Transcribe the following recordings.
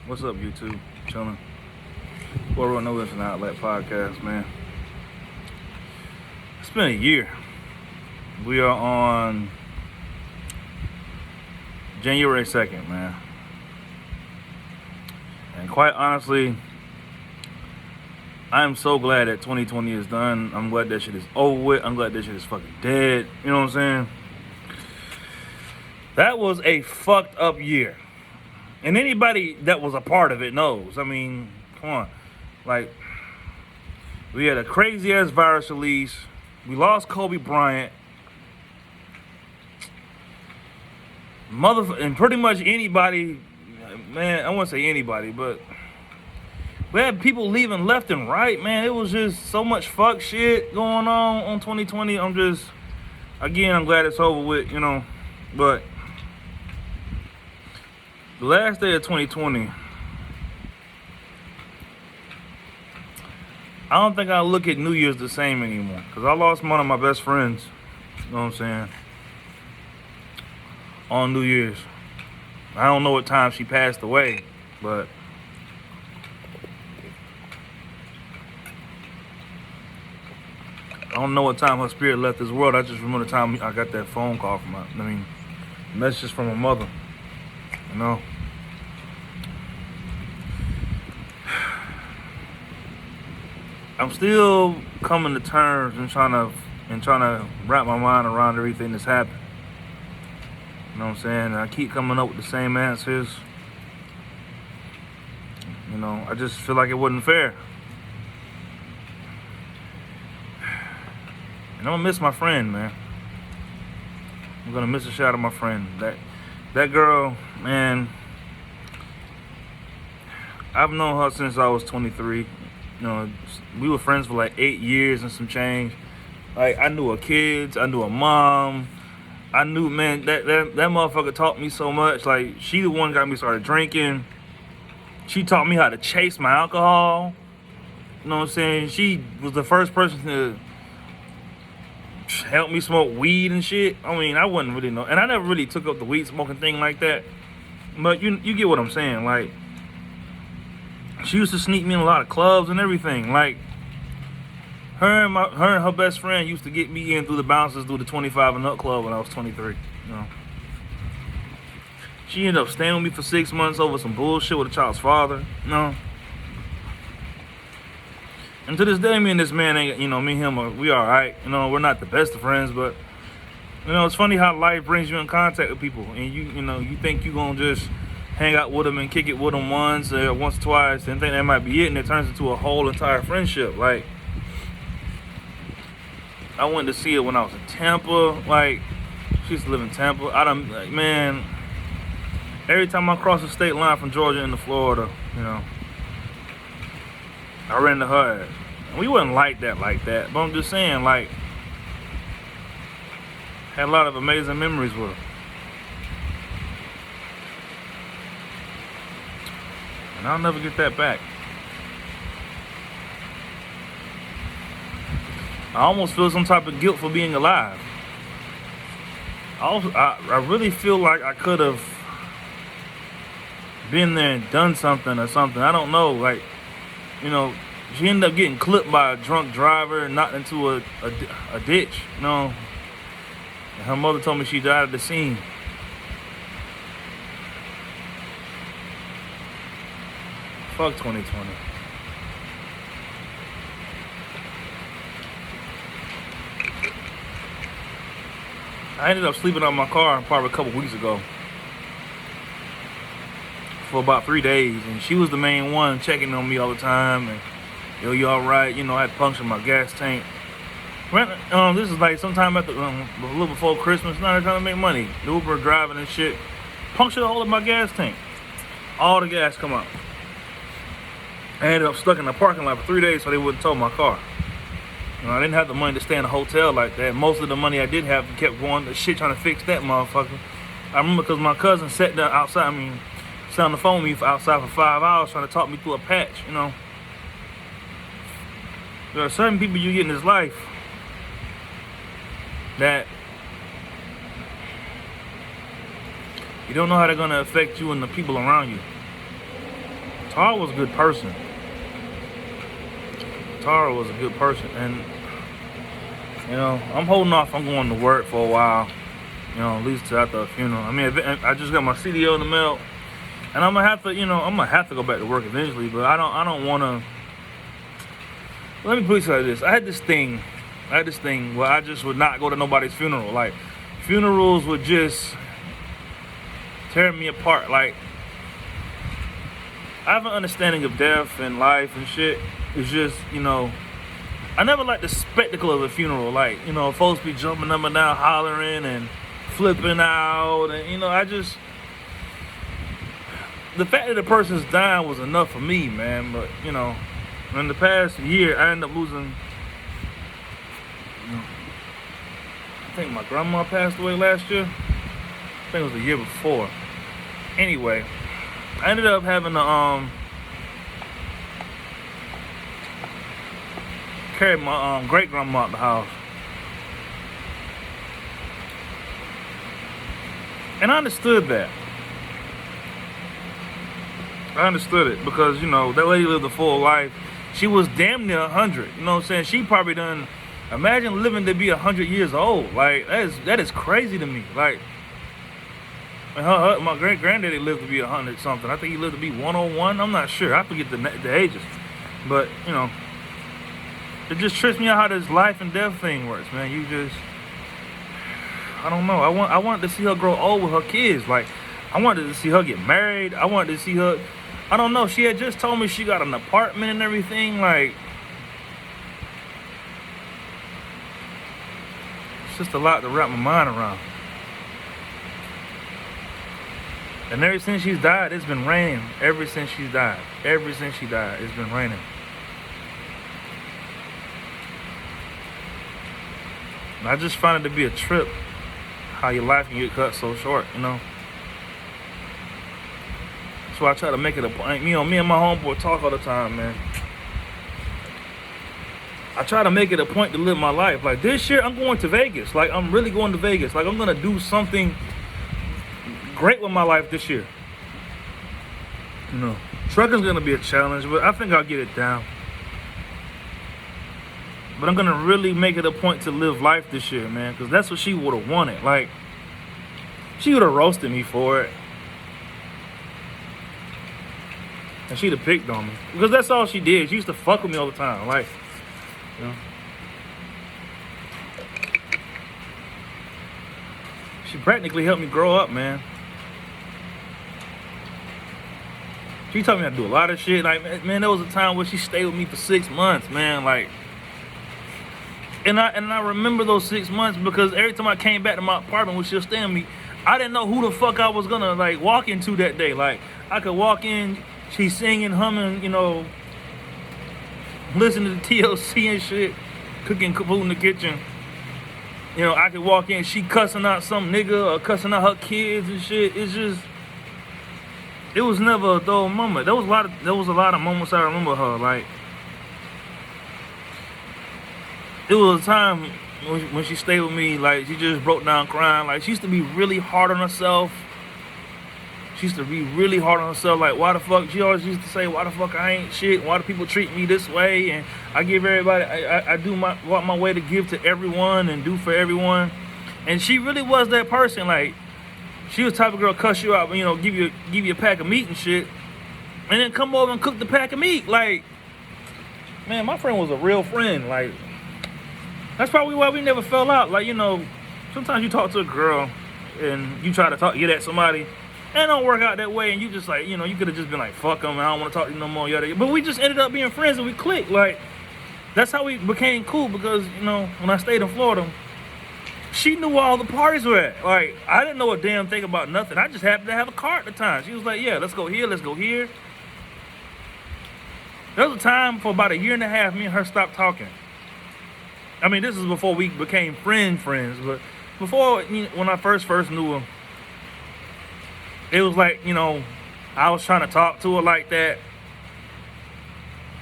What's up, YouTube? Chilling. 401 No Listen Outlet podcast, man. It's been a year. We are on January 2nd, man. And quite honestly, I am so glad that 2020 is done. I'm glad that shit is over with. I'm glad that shit is fucking dead. You know what I'm saying? That was a fucked up year. And anybody that was a part of it knows. I mean, come on. Like, we had a crazy ass virus release. We lost Kobe Bryant. And pretty much anybody, man, I wouldn't say anybody, but we had people leaving left and right, man. It was just so much fuck shit going on 2020. I'm glad it's over with, you know. But the last day of 2020, I don't think I look at New Year's the same anymore. Because I lost one of my best friends, you know what I'm saying, on New Year's. I don't know what time she passed away, but I don't know what time her spirit left this world. I just remember the time I got that phone call from her. Messages from her mother, you know. I'm still coming to terms and trying to wrap my mind around everything that's happened. You know what I'm saying? And I keep coming up with the same answers. You know, I just feel like it wasn't fair. And I'm gonna miss my friend, man. I'm gonna miss a shot of my friend. That girl, man, I've known her since I was 23. You know, we were friends for like 8 years and some change. Like, I knew her kids, I knew her mom. I knew, man, that motherfucker taught me so much. Like, she the one got me started drinking. She taught me how to chase my alcohol. You know what I'm saying? She was the first person to help me smoke weed and shit. I mean, I wouldn't really know. And I never really took up the weed smoking thing like that. But you get what I'm saying. Like, she used to sneak me in a lot of clubs and everything. Like, her and her best friend used to get me in through the bouncers through the 25 and up club when I was 23. You know, she ended up staying with me for 6 months over some bullshit with a child's father. You know, and to this day, me and this man ain't. You know, me and him, we all right. You know, we're not the best of friends, but you know, it's funny how life brings you in contact with people, and you think you gonna just hang out with them and kick it with them once or twice, and think that might be it, and it turns into a whole entire friendship. Like, I went to see her when I was in Tampa. Like, she used to live in Tampa. Like, man, every time I cross the state line from Georgia into Florida, you know, I ran to her. And we wasn't like that, but I'm just saying, like, had a lot of amazing memories with her. And I'll never get that back. I almost feel some type of guilt for being alive. I really feel like I could have been there and done something or something. I don't know. Like, you know, she ended up getting clipped by a drunk driver and knocked into a ditch. You know, and her mother told me she died at the scene. Fuck 2020. I ended up sleeping on my car probably a couple weeks ago for about 3 days, and she was the main one checking on me all the time. And, yo, you all right? You know, I had punctured my gas tank. This is like sometime after a little before Christmas. Now they're trying to make money. The Uber driving and shit. Punctured a hole in my gas tank. All the gas come out. I ended up stuck in the parking lot for 3 days so they wouldn't tow my car. You know, I didn't have the money to stay in a hotel like that. Most of the money I did have kept going to shit trying to fix that motherfucker. I remember because my cousin sat down outside, sat on the phone with me outside for 5 hours trying to talk me through a patch, you know. There are certain people you get in this life that you don't know how they're going to affect you and the people around you. Tara was a good person. Tara was a good person, and you know, I'm holding off on going to work for a while. You know, at least till after a funeral. I mean, I just got my CDO in the mail, and I'm gonna have to, you know, I'm gonna have to go back to work eventually. But I don't want to. Let me put it like this: I had this thing where I just would not go to nobody's funeral. Like, funerals would just tear me apart. Like, I have an understanding of death and life and shit. It's just, you know, I never liked the spectacle of a funeral. Like, you know, folks be jumping up and down, hollering and flipping out, and you know, the fact that the person's dying was enough for me, man. But you know, in the past year, I ended up losing. You know, I think my grandma passed away last year. I think it was the year before. Anyway, I ended up having to carry my great grandma out the house. And I understood that. I understood it because, you know, that lady lived a full life. She was damn near 100. You know what I'm saying? She probably done, imagine living to be 100 years old. Like, that is crazy to me. Like, my great-granddaddy lived to be 100 something. I think he lived to be 101. I'm not sure. I forget the ages. But, you know, it just trips me out how this life and death thing works, man. You just, I don't know. I wanted to see her grow old with her kids. Like, I wanted to see her get married. I wanted to see her, I don't know. She had just told me she got an apartment and everything. Like, it's just a lot to wrap my mind around. And ever since she's died, it's been raining. Ever since she's died. Ever since she died, it's been raining. And I just find it to be a trip how your life can get cut so short, you know. So I try to make it a point. You know, me and my homeboy talk all the time, man. I try to make it a point to live my life. Like, this year, I'm going to Vegas. Like, I'm really going to Vegas. Like, I'm going to do something great with my life this year. You know, trucking's going to be a challenge, but I think I'll get it down. But I'm going to really make it a point to live life this year, man, because that's what she would have wanted. Like, she would have roasted me for it. And she'd have picked on me. Because that's all she did. She used to fuck with me all the time. Like, you know. She practically helped me grow up, man. She taught me how to do a lot of shit. Like, man, there was a time where she stayed with me for 6 months, man. Like, and I remember those 6 months because every time I came back to my apartment when she was staying with me, I didn't know who the fuck I was gonna, like, walk into that day. Like, I could walk in, she's singing, humming, you know, listening to TLC and shit, cooking food in the kitchen. You know, I could walk in, she cussing out some nigga or cussing out her kids and shit. It's just, it was never a dull moment. There was a lot of moments I remember her. Like, it was a time when she stayed with me, like, she just broke down crying. Like, she used to be really hard on herself. She used to be really hard on herself. Like, why the fuck? She always used to say, why the fuck I ain't shit? Why do people treat me this way? And I give everybody, I do my way to give to everyone and do for everyone. And she really was that person. Like, she was the type of girl cuss you out, you know, give you a pack of meat and shit, and then come over and cook the pack of meat. Like, man, my friend was a real friend. Like, that's probably why we never fell out. Like, you know, sometimes you talk to a girl and you try to get at somebody, and it don't work out that way, and you just like, you know, you could have just been like, fuck them, I don't want to talk to you no more, yada. But we just ended up being friends and we clicked. Like, that's how we became cool because, you know, when I stayed in Florida, she knew where all the parties were at. Like, I didn't know a damn thing about nothing. I just happened to have a car at the time. She was like, yeah, let's go here, let's go here. There was a time for about a year and a half, me and her stopped talking. I mean, this is before we became friends, but before, you know, when I first knew her, it was like, you know, I was trying to talk to her like that.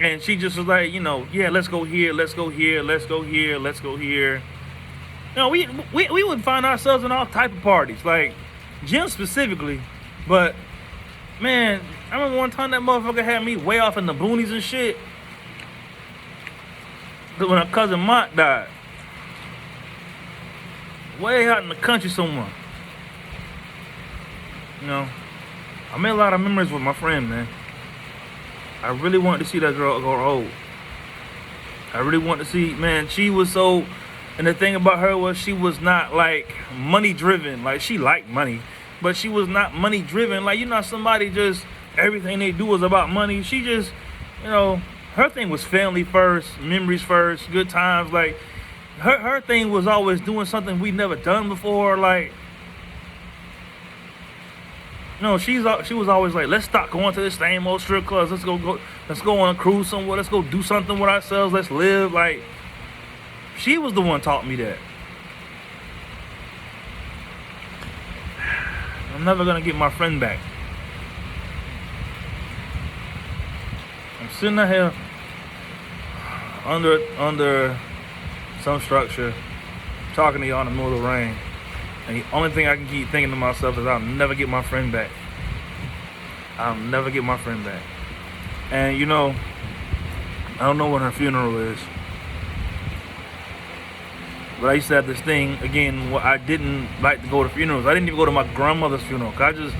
And she just was like, you know, yeah, let's go here, let's go here, let's go here, let's go here. You know, we would find ourselves in all type of parties, like gym specifically. But, man, I remember one time that motherfucker had me way off in the boonies and shit. When her cousin Mont died. Way out in the country somewhere. You know, I made a lot of memories with my friend, man. I really wanted to see that girl go old. I really wanted to see, man, she was so, and the thing about her was she was not like money driven. Like she liked money, but she was not money driven. Like, you know, somebody just, everything they do was about money. She just, you know, her thing was family first, memories first, good times. Like her thing was always doing something we never done before. Like, no, she was always like, let's stop going to the same old strip clubs. Let's go on a cruise somewhere. Let's go do something with ourselves. Let's live. Like, she was the one taught me that. I'm never gonna get my friend back. I'm sitting out here under some structure, talking to y'all in the middle of the rain. And the only thing I can keep thinking to myself is I'll never get my friend back. I'll never get my friend back. And you know, I don't know when her funeral is. But I used to have this thing, again, where I didn't like to go to funerals. I didn't even go to my grandmother's funeral. Cause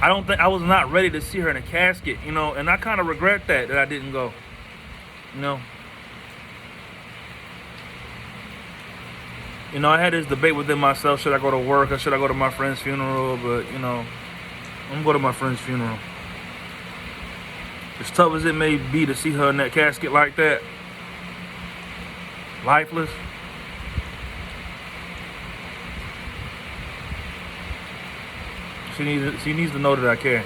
I was not ready to see her in a casket, you know, and I kind of regret that I didn't go, you know. You know, I had this debate within myself, should I go to work or should I go to my friend's funeral? But, you know, I'm gonna go to my friend's funeral. As tough as it may be to see her in that casket like that, lifeless, she needs to know that I care.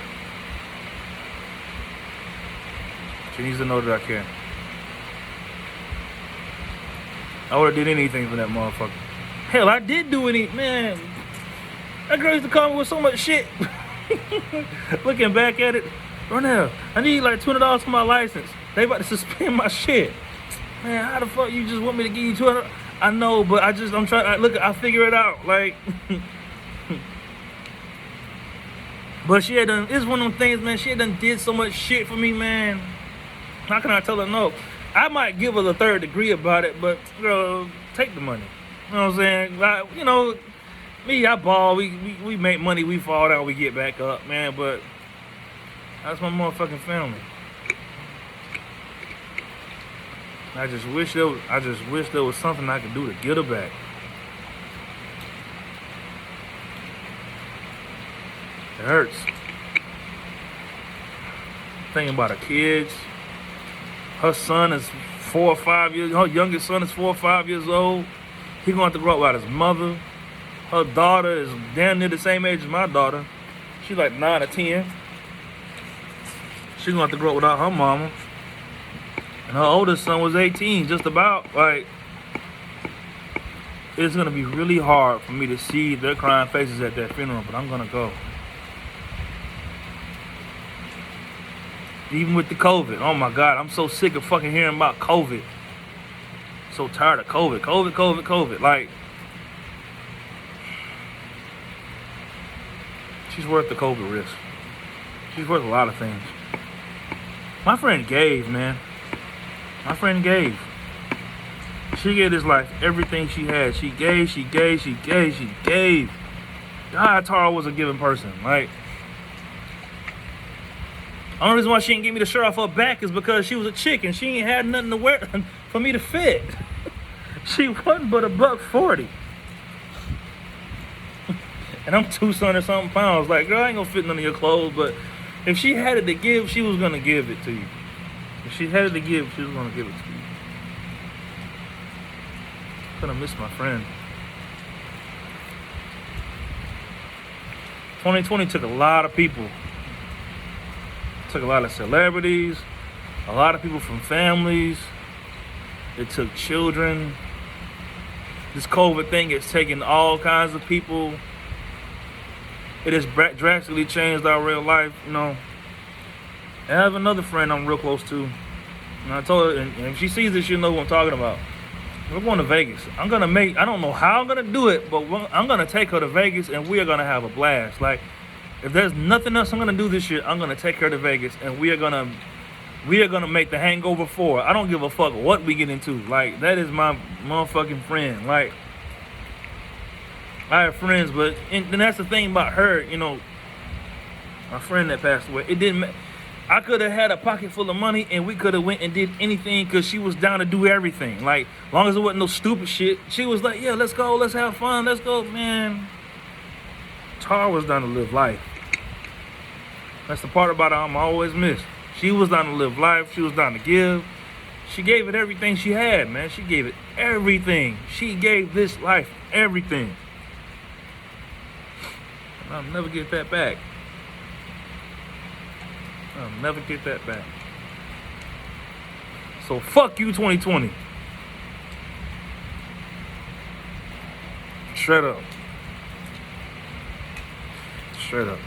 She needs to know that I care. I would have did anything for that motherfucker. Hell, I did do man. That girl used to call me with so much shit. Looking back at it, Ronell, I need like $200 for my license. They about to suspend my shit. Man, how the fuck you just want me to give you $200? I know, but I'm trying. Look, I figure it out. Like, but she had done. It's one of them things, man. She had done did so much shit for me, man. How can I tell her no? I might give her the third degree about it, but girl, take the money. You know what I'm saying? Like, you know, me, I ball. We make money. We fall down. We get back up, man. But that's my motherfucking family. I just wish there was something I could do to get her back. It hurts. Thinking about her kids. Her son is 4 or 5 years. Her youngest son is 4 or 5 years old. He going to have to grow up without his mother. Her daughter is damn near the same age as my daughter. She's like 9 or 10. She's going to have to grow up without her mama. And her oldest son was 18, just about. Like, it's going to be really hard for me to see their crying faces at that funeral, but I'm going to go. Even with the COVID. Oh my God, I'm so sick of fucking hearing about COVID. So tired of COVID. Like, she's worth the COVID risk. She's worth a lot of things. My friend gave, man. My friend gave. She gave this life everything she had. She gave. God, Tara was a giving person. Like, the only reason why she didn't give me the shirt off her back is because she was a chick and she ain't had nothing to wear for me to fit. She wasn't but $140. And I'm 200-something pounds. Like, girl, I ain't gonna fit none of your clothes, but if she had it to give, she was gonna give it to you. If she had it to give, she was gonna give it to you. Gonna miss my friend. 2020 took a lot of people. Took a lot of celebrities, a lot of people from families. It took children. This COVID thing has taken all kinds of people. It has drastically changed our real life, you know. And I have another friend I'm real close to. And I told her, and if she sees this, she'll know who I'm talking about. We're going to Vegas. I don't know how I'm going to do it, but I'm going to take her to Vegas and we are going to have a blast. Like, If there's nothing else I'm gonna do this year, I'm gonna take her to Vegas, and we are gonna make the Hangover 4. I don't give a fuck what we get into. Like, that is my motherfucking friend. Like, I have friends, but and that's the thing about her. You know, my friend that passed away. It didn't. I could have had a pocket full of money, and we could have went and did anything, because she was down to do everything. Like, as long as it wasn't no stupid shit, she was like, yeah, let's go, let's have fun, let's go, man. Tara was down to live life. That's the part about her I'm always miss. She was down to live life. She was down to give. She gave it everything she had, man. She gave it everything. She gave this life everything. And I'll never get that back. I'll never get that back. So fuck you, 2020. Straight up. Straight up.